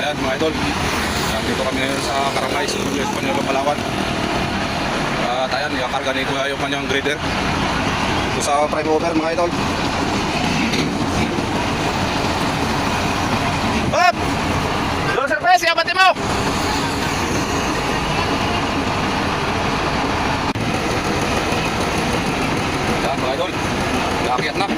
Ayan mga idol, dito kami ngayon sa Barangay Sibuyo, Espanyol, Palawan. At ayan, nakakarga ni Kuya yung kanyang grader ito sa prime mover mga idol. Hop! Doon surprise, yabatin mo! Ayan mga idol, nakakyat na.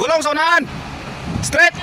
Gulong sa unahan! Straight!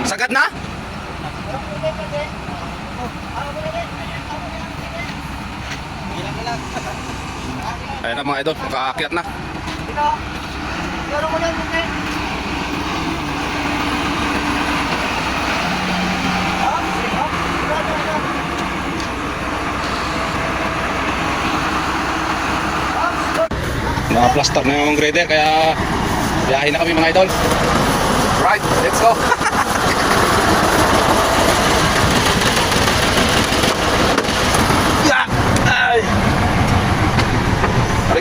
Sagad na? Ayan na mga idol, makaakyat na. Naka-plaster na yung grader kaya biyahe na kami mga idol. Right, let's go.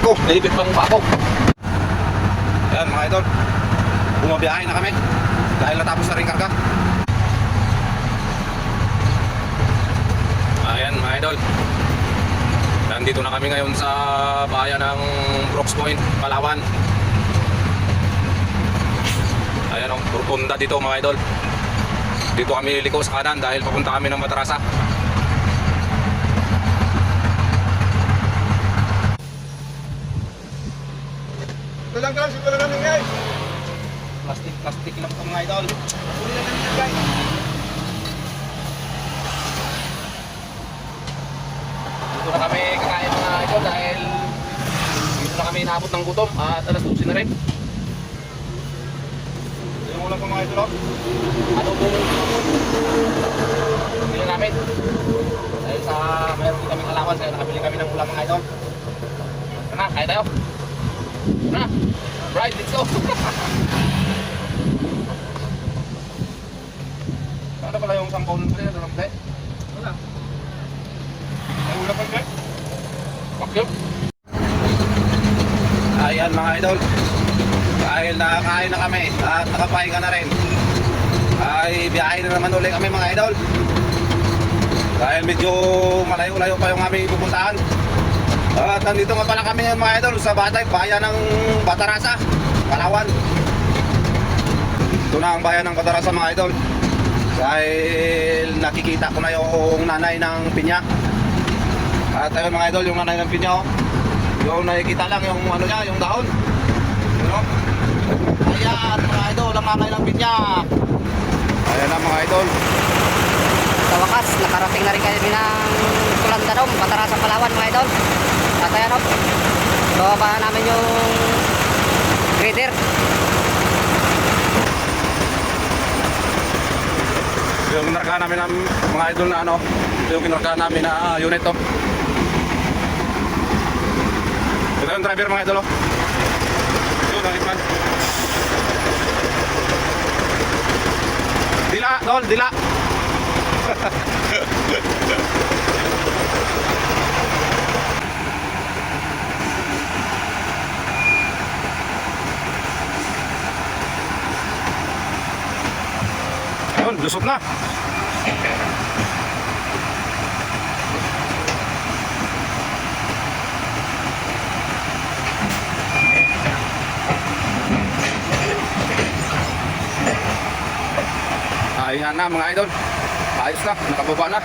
Ko, naipit pang mukha ko. Ayan mga idol, bumabiyahe na kami dahil natapos na rin karga. Ayan mga idol, nandito na kami ngayon sa bayan ng Brooks Point, Palawan. Ayan o, rotunda dito mga idol. Dito kami liko sa kanan dahil papunta kami ng Matarasa. Siguro namin guys. Plastic lang ito mga idol. Huli na namin guys. Dito na kami kakain mga idol dahil dito na kami naabot ng gutom at alas 12 na rin. Yung ulam pa mga idol. Ano po bili namin dahil sa mayroon din kaming allowance kaya nakabili kami ng ulam mga idol. Tara, kaya tayo. Tara, right, let's go. Ano pala yung sampon nito na doon play? Wala. Ay ulam pa guys. Vacuum. Ayan mga idol, dahil nakakain na kami at nakapahinga na rin ay biyahe na naman ulit kami mga idol dahil medyo malayo-layo pa yung aming pupuntahan. At nandito nga pala kami mga idol sa bayan ng Batarasa, Palawan. Ito na ang bayan ng Batarasa mga idol dahil nakikita ko na yung nanay ng pinya. At ayun mga idol, yung nanay ng pinya Yung nakikita lang yung ano niya, yung dahon. Ano? Ayan mga idol, ang kakailang pinya. Ayan na mga idol. Sa wakas, nakarating na rin kami ng Tulandanom, Batarasan, Palawan mga idol. At ayan o, bababa namin yung grader. Yung kinargahan namin ng mga idol na ano, yung kinargahan namin na unit to. Ito yung driver mga idol. Yun, nakitman. Dila, tol, dila. Ayun, lusot na. Ayan na mga idol. Ayos na, nakababa na.